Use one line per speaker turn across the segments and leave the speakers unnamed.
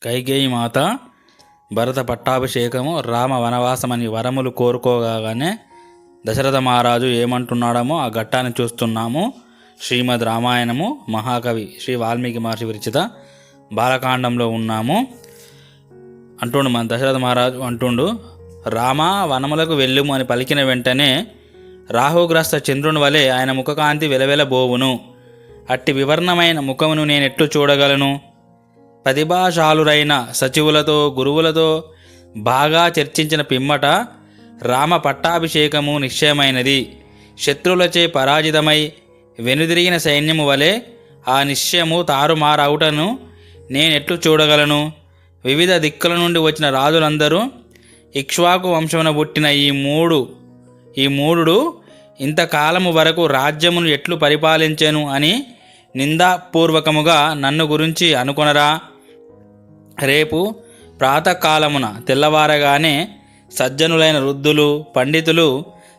కైకేయి మాత భరత పట్టాభిషేకము, రామ వనవాసమని వరములు కోరుకోగానే దశరథ మహారాజు ఏమంటున్నాడమో ఆ ఘట్టాన్ని చూస్తున్నాము. శ్రీమద్ రామాయణము మహాకవి శ్రీ వాల్మీకి మహర్షి విరచిత బాలకాండంలో ఉన్నాము. అంటుండు మన దశరథ మహారాజు అంటుండు, రామ వనములకు వెళ్ళుము అని పలికిన వెంటనే రాహుగ్రస్త చంద్రుని వలె ఆయన ముఖకాంతి వెలవెలబోవును. అట్టి వివర్ణమైన ముఖమును నేనెట్లు చూడగలను? ప్రతిభాశాలురైన సచివులతో గురువులతో బాగా చర్చించిన పిమ్మట రామ పట్టాభిషేకము నిశ్చయమైనది. శత్రువులచే పరాజితమై వెనుదిరిగిన సైన్యము వలె ఆ నిశ్చయము తారుమారవుటను నేనెట్లు చూడగలను? వివిధ దిక్కుల నుండి వచ్చిన రాజులందరూ ఇక్ష్వాకు వంశమున పుట్టిన ఈ మూఢుడు ఇంతకాలము వరకు రాజ్యమును ఎట్లు పరిపాలించెను అని నిందాపూర్వకముగా నన్ను గురించి అనుకొనరా? రేపు ప్రాతకాలమున తెల్లవారగానే సజ్జనులైన వృద్ధులు పండితులు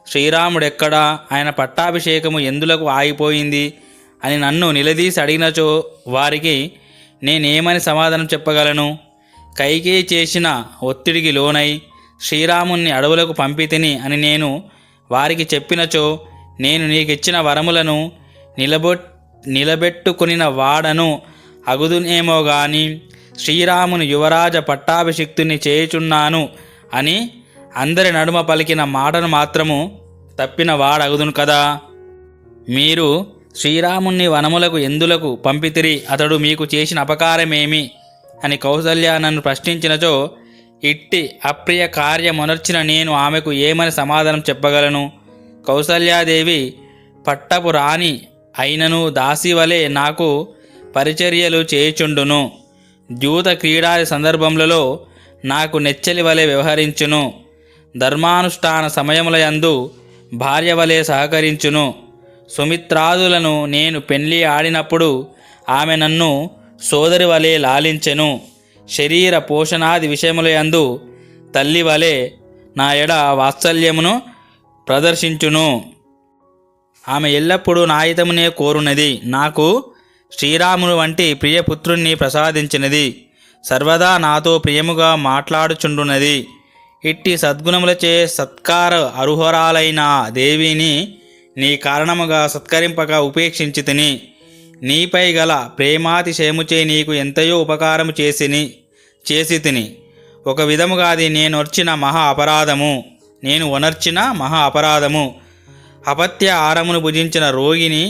శ్రీరాముడెక్కడా, ఆయన పట్టాభిషేకము ఎందులకు ఆగిపోయింది అని నన్ను నిలదీసి అడిగినచో వారికి నేనేమని సమాధానం చెప్పగలను? కైకేయి చేసిన ఒత్తిడికి లోనై శ్రీరాముణ్ణి అడవులకు పంపితిని అని నేను వారికి చెప్పినచో నేను నీకిచ్చిన వరములను నిలబెట్టుకునిన వాడను అగుదునేమో గాని శ్రీరాముని యువరాజ పట్టాభిషిక్తుని చేయుచున్నాను అని అందరి నడుమ పలికిన మాటను మాత్రము తప్పిన వాడగుదును కదా. మీరు శ్రీరాముణ్ణి వనములకు ఎందులకు పంపితిరి? అతడు మీకు చేసిన అపకారమేమి అని కౌసల్య నన్ను ప్రశ్నించినచో ఇట్టి అప్రియ కార్యమునర్చిన నేను ఆమెకు ఏమని సమాధానం చెప్పగలను? కౌసల్యాదేవి పట్టపు రాణి అయినను దాసి వలె నాకు పరిచర్యలు చేయుచుండును. జూత క్రీడాది సందర్భములలో నాకు నెచ్చలి వలె వ్యవహరించును. ధర్మానుష్ఠాన సమయములయందు భార్య వలె సహకరించును. సుమిత్రాదులను నేను పెళ్లి ఆడినప్పుడు ఆమె నన్ను సోదరి వలె లాలించెను. శరీర పోషణాది విషయములయందు తల్లి వలె నా ఎడ వాత్సల్యమును ప్రదర్శించును. ఆమె ఎల్లప్పుడూ నా హితమునే కోరునది. నాకు శ్రీరామును వంటి ప్రియపుత్రుణ్ణి ప్రసాదించినది. సర్వదా నాతో ప్రియముగా మాట్లాడుచుండున్నది. ఇట్టి సద్గుణములచే సత్కార అర్హురాలైన దేవిని నీ కారణముగా సత్కరింపక ఉపేక్షించి తిని నీపై గల ప్రేమాతిశయముచే నీకు ఎంతయో ఉపకారము చేసి తిని. ఒక విధముగా అది నేను ఒనర్చిన మహా అపరాధము. అపత్య ఆరమును భుజించిన రోగిని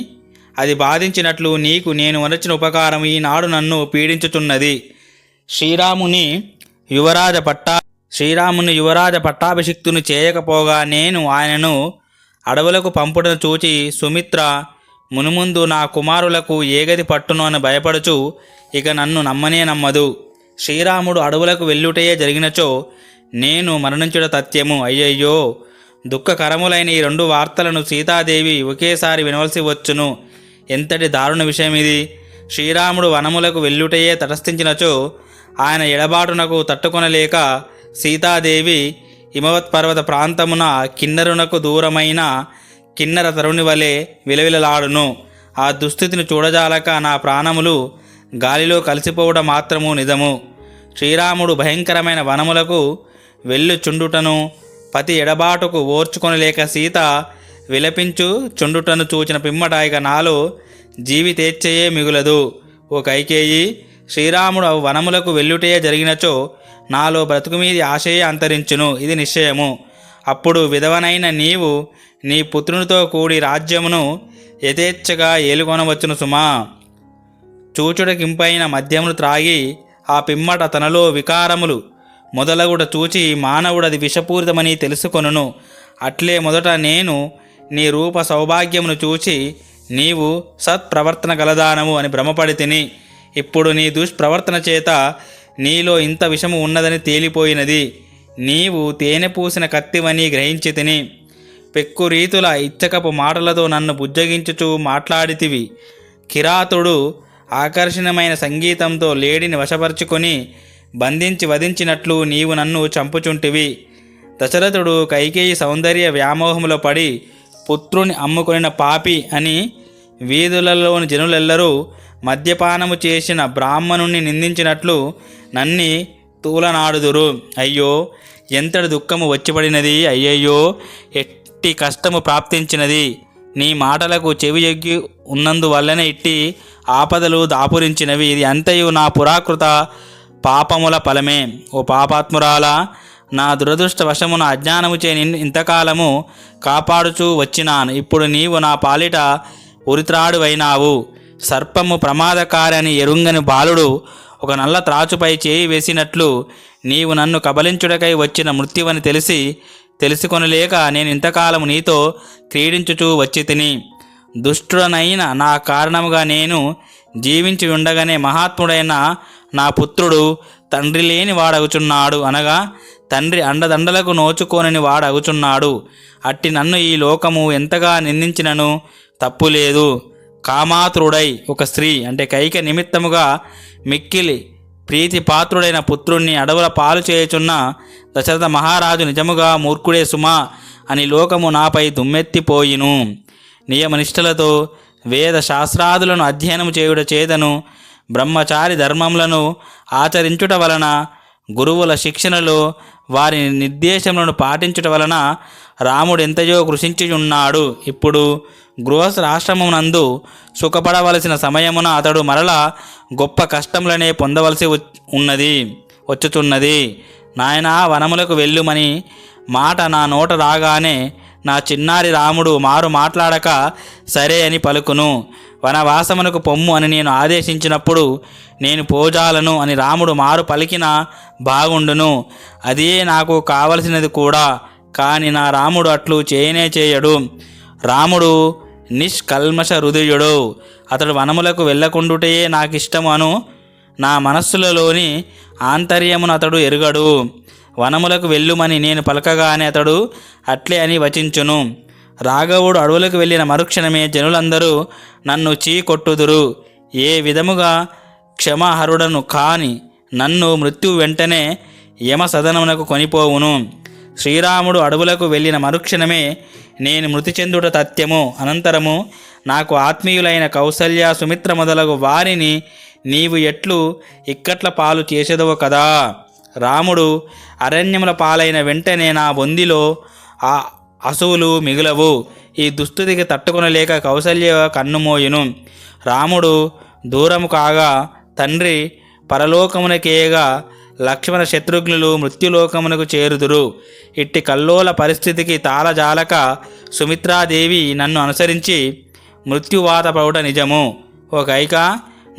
అది బాధించినట్లు నీకు నేను ఒనర్చిన ఉపకారం ఈనాడు నన్ను పీడించుచున్నది. శ్రీరాముని యువరాజ పట్టాభిషిక్తుని చేయకపోగా నేను ఆయనను అడవులకు పంపుటను చూచి సుమిత్ర మునుముందు నా కుమారులకు ఏగది పట్టును అని భయపడుచు ఇక నన్ను నమ్మనే నమ్మదు. శ్రీరాముడు అడవులకు వెళ్ళుటయే జరిగినచో నేను మరణించుట తథ్యము. అయ్యయ్యో, దుఃఖకరములైన ఈ రెండు వార్తలను సీతాదేవి ఒకేసారి వినవలసి వచ్చును. ఎంతటి దారుణ విషయం ఇది! శ్రీరాముడు వనములకు వెళ్ళుటయే తటస్థించినచో ఆయన ఎడబాటునకు తట్టుకొనలేక సీతాదేవి హిమవత్ పర్వత ప్రాంతమున కిన్నరునకు దూరమైన కిన్నర తరుణి వలె విలవిలలాడును. ఆ దుస్థితిని చూడజాలక నా ప్రాణములు గాలిలో కలిసిపోవడం మాత్రము నిజము. శ్రీరాముడు భయంకరమైన వనములకు వెళ్ళుచుండుటను పతి ఎడబాటుకు ఓర్చుకొనలేక సీత విలపించు చుండుటను చూచిన పిమ్మట ఇక నాలో జీవితేచ్ఛయే మిగులదు. ఓ కైకేయి, శ్రీరాముడు వనములకు వెళ్ళుటే జరిగినచో నాలో బ్రతుకుమీది ఆశయే అంతరించును. ఇది నిశ్చయము. అప్పుడు విధవనైన నీవు నీ పుత్రునితో కూడి రాజ్యమును యథేచ్ఛగా ఏలుకొనవచ్చును సుమా. చూచుడకింపైన మద్యమును త్రాగి ఆ పిమ్మట తనలో వికారములు మొదలగుట చూచి మానవుడది విషపూరితమని తెలుసుకొనును. అట్లే మొదట నేను నీ రూప సౌభాగ్యమును చూచి నీవు సత్ప్రవర్తన గలదానము అని భ్రమపడి తిని, ఇప్పుడు నీ దుష్ప్రవర్తన చేత నీలో ఇంత విషము ఉన్నదని తేలిపోయినది. నీవు తేనె పూసిన కత్తివని గ్రహించి తిని పెక్కు రీతుల ఇచ్చకపు మాటలతో నన్ను బుజ్జగించుచూ మాట్లాడితివి. కిరాతుడు ఆకర్షణమైన సంగీతంతో లేడిని వశపరుచుకొని బంధించి వధించినట్లు నీవు నన్ను చంపుచుంటివి. దశరథుడు కైకేయి సౌందర్య వ్యామోహములో పడి పుత్రుని అమ్ముకొనిన పాపి అని వీధులలోని జనులెల్లరూ మద్యపానము చేసిన బ్రాహ్మణుణ్ణి నిందించినట్లు నన్ని తూలనాడుదురు. అయ్యో ఎంతటి దుఃఖము వచ్చిపడినది, అయ్యయ్యో ఎట్టి కష్టము ప్రాప్తించినది. నీ మాటలకు చెవి ఎగ్గి ఉన్నందువల్లనే ఇట్టి ఆపదలు దాపురించినవి. ఇది అంతయు నా పురాకృత పాపముల ఫలమే. ఓ పాపాత్మురాలా, నా దురదృష్టవశమున అజ్ఞానముచే ఇంతకాలము కాపాడుచూ వచ్చినాను. ఇప్పుడు నీవు నా పాలిట ఉరిత్రాడువైనావు. సర్పము ప్రమాదకారి అని ఎరుంగని బాలుడు ఒక నల్ల త్రాచుపై చేయి వేసినట్లు నీవు నన్ను కబలించుటకై వచ్చిన మృత్యువని తెలుసుకొనలేక నేను ఇంతకాలము నీతో క్రీడించుచూ వచ్చి తిని. దుష్టుడనైన నా కారణముగా నేను జీవించి ఉండగానే మహాత్ముడైన నా పుత్రుడు తండ్రి లేని వాడగుచున్నాడు, అనగా తండ్రి అండదండలకు నోచుకోనని వాడగుచున్నాడు. అట్టి నన్ను ఈ లోకము ఎంతగా నిందించినను తప్పులేదు. కామాతురుడై ఒక స్త్రీ అంటే కైక నిమిత్తముగా మిక్కిలి ప్రీతిపాత్రుడైన పుత్రుణ్ణి అడవుల పాలు చేయుచున్న దశరథ మహారాజు నిజముగా మూర్ఖుడే సుమా అని లోకము నాపై దుమ్మెత్తిపోయిను. నియమనిష్టలతో వేద శాస్త్రాదులను అధ్యయనము చేయుట చేతను బ్రహ్మచారి ధర్మములను ఆచరించుట వలన గురువుల శిక్షణలో వారి నిర్దేశములను పాటించుట వలన రాముడు ఎంతయో కృషించుచున్నాడు. ఇప్పుడు గృహస్థాశ్రమమునందు సుఖపడవలసిన సమయమున అతడు మరలా గొప్ప కష్టములనే పొందవలసి వచ్చుచున్నది. నాయనా, వనములకు వెళ్ళుమని మాట నా నోట రాగానే నా చిన్నారి రాముడు మారు మాట్లాడక సరే అని పలుకును. వనవాసమునకు పొమ్ము అని నేను ఆదేశించినప్పుడు నేను పోజాలను అని రాముడు మారు పలికినా బాగుండును. అదే నాకు కావలసినది కూడా. కాని నా రాముడు అట్లు చేయడు. రాముడు నిష్కల్మష హృదయుడు. అతడు వనములకు వెళ్ళకుండుటే నాకిష్టము అను నా మనస్సులలోని ఆంతర్యమును అతడు ఎరుగడు. వనములకు వెళ్ళుమని నేను పలకగానే అతడు అట్లే అని వచించును. రాఘవుడు అడవులకు వెళ్ళిన మరుక్షణమే జనులందరూ నన్ను చీకొట్టుదురు. ఏ విధముగా క్షమాహరుడను కాని నన్ను మృత్యు వెంటనే యమ సదనమునకు కొనిపోవును. శ్రీరాముడు అడవులకు వెళ్ళిన మరుక్షణమే నేను మృతి చెందుట తథ్యము. అనంతరము నాకు ఆత్మీయులైన కౌసల్య, సుమిత్ర మొదలగు వారిని నీవు ఎట్లు ఇక్కట్ల పాలు చేసేదవు కదా. రాముడు అరణ్యముల పాలైన వెంటనే నా బొందిలో ఆ అసువులు మిగులవు. ఈ దుస్థితికి తట్టుకొనలేక కౌసల్య కన్నుమోయును. రాముడు దూరము కాగా తండ్రి పరలోకమునకేగా లక్ష్మణ శత్రుఘ్నులు మృత్యులోకమునకు చేరుదురు. ఇట్టి కల్లోల పరిస్థితికి తాళజాలక సుమిత్రాదేవి నన్ను అనుసరించి మృత్యువాత పడుట నిజము. ఓ కైక,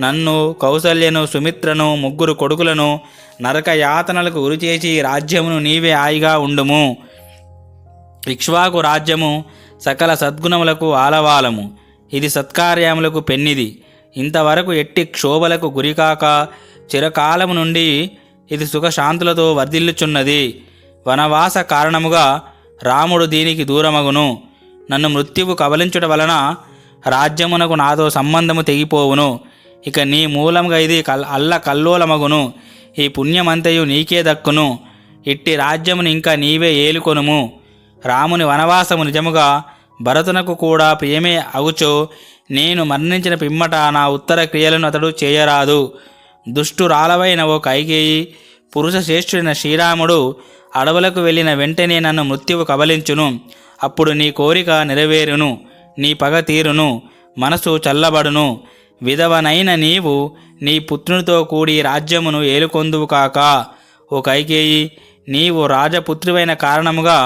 నన్ను, కౌసల్యను, సుమిత్రను, ముగ్గురు కొడుకులను నరక యాతనలకు గురిచేసి రాజ్యమును నీవే హాయిగా ఉండుము. ఇక్ష్వాకు రాజ్యము సకల సద్గుణములకు ఆలవాలము. ఇది సత్కార్యములకు పెన్నిది. ఇంతవరకు ఎట్టి క్షోభలకు గురికాక చిరకాలము నుండి ఇది సుఖశాంతులతో వర్ధిల్లుచున్నది. వనవాస కారణముగా రాముడు దీనికి దూరమగును. నన్ను మృత్యువు కబలించుట వలన రాజ్యమునకు నాతో సంబంధము తెగిపోవును. ఇక నీ మూలంగా ఇది కల్లోలమగును. ఈ పుణ్యమంతయు నీకే దక్కును. ఇట్టి రాజ్యమును ఇంకా నీవే ఏలుకొనుము. రాముని వనవాసము నిజముగా భరతునకు కూడా ప్రియమే అగుచో నేను మరణించిన పిమ్మట నా ఉత్తర క్రియలను అతడు చేయరాదు. దుష్టురాలవైన ఓ కైకేయి, పురుష శ్రేష్ఠుడైన శ్రీరాముడు అడవులకు వెళ్ళిన వెంటనే నన్ను మృత్యువు కబలించును. అప్పుడు నీ కోరిక నెరవేరును, నీ పగ తీరును, మనసు చల్లబడును. విధవనైన నీవు నీ పుత్రునితో కూడి రాజ్యమును ఏలుకొందువు కాక. ఓ కైకేయి, నీవు రాజపుత్రివైన కారణముగా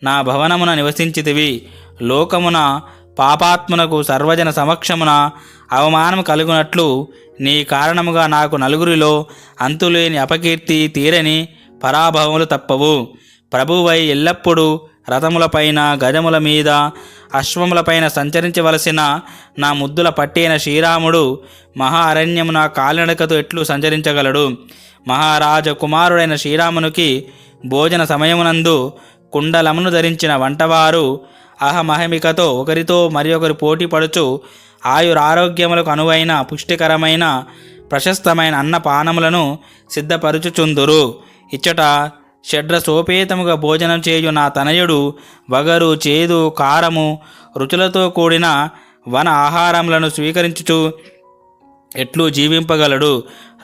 నా భవనమున నివసించితివి. లోకమున పాపాత్మునకు సర్వజన సమక్షమున అవమానము కలుగునట్లు నీ కారణముగా నాకు నలుగురిలో అంతులేని అపకీర్తి, తీరని పరాభవములు తప్పవు. ప్రభువై ఎల్లప్పుడూ రథములపైన, గజముల మీద, అశ్వములపైన సంచరించవలసిన నా ముద్దుల పట్టైన శ్రీరాముడు మహా అరణ్యమున కాలినడకతో ఎట్లు సంచరించగలడు? మహారాజ కుమారుడైన శ్రీరామునికి భోజన సమయమునందు కుండలమును ధరించిన వంటవారు అహమహమికతో ఒకరితో మరి ఒకరు పోటీ పడుచు ఆయురారోగ్యములకు అనువైన పుష్టికరమైన ప్రశస్తమైన అన్నపానములను సిద్ధపరుచుచుందురు. ఇచ్చట షడ్రసోపేతముగా భోజనం చేయు నా తనయుడు వగరు, చేదు, కారము రుచులతో కూడిన వన ఆహారములను స్వీకరించుచు ఎట్లు జీవింపగలడు?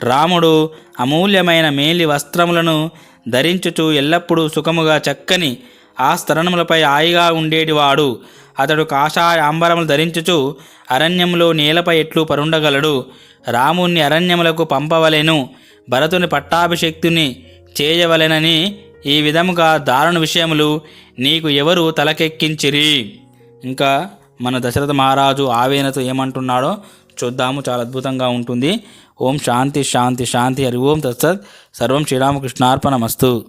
రాముడు అమూల్యమైన మేలి వస్త్రములను ధరించుచు ఎల్లప్పుడూ సుఖముగా చక్కని ఆ స్తరణములపై హాయిగా ఉండేటివాడు. అతడు కాషాయ అంబరములు ధరించుచు అరణ్యంలో నేలపై ఎట్లు పరుండగలడు. రాముణ్ణి అరణ్యములకు పంపవలెను, భరతుని పట్టాభిషేక్తుని చేయవలెనని ఈ విధముగా దారుణ విషయములు నీకు ఎవరు తలకెక్కించిరి? ఇంకా మన దశరథ మహారాజు ఆవేదనతో ఏమంటున్నాడో చూద్దాము. చాలా అద్భుతంగా ఉంటుంది. ఓం శాంతి శాంతి శాంతి. హరి ఓం తత్సత్. సర్వం శ్రీరామకృష్ణార్పణమస్తు.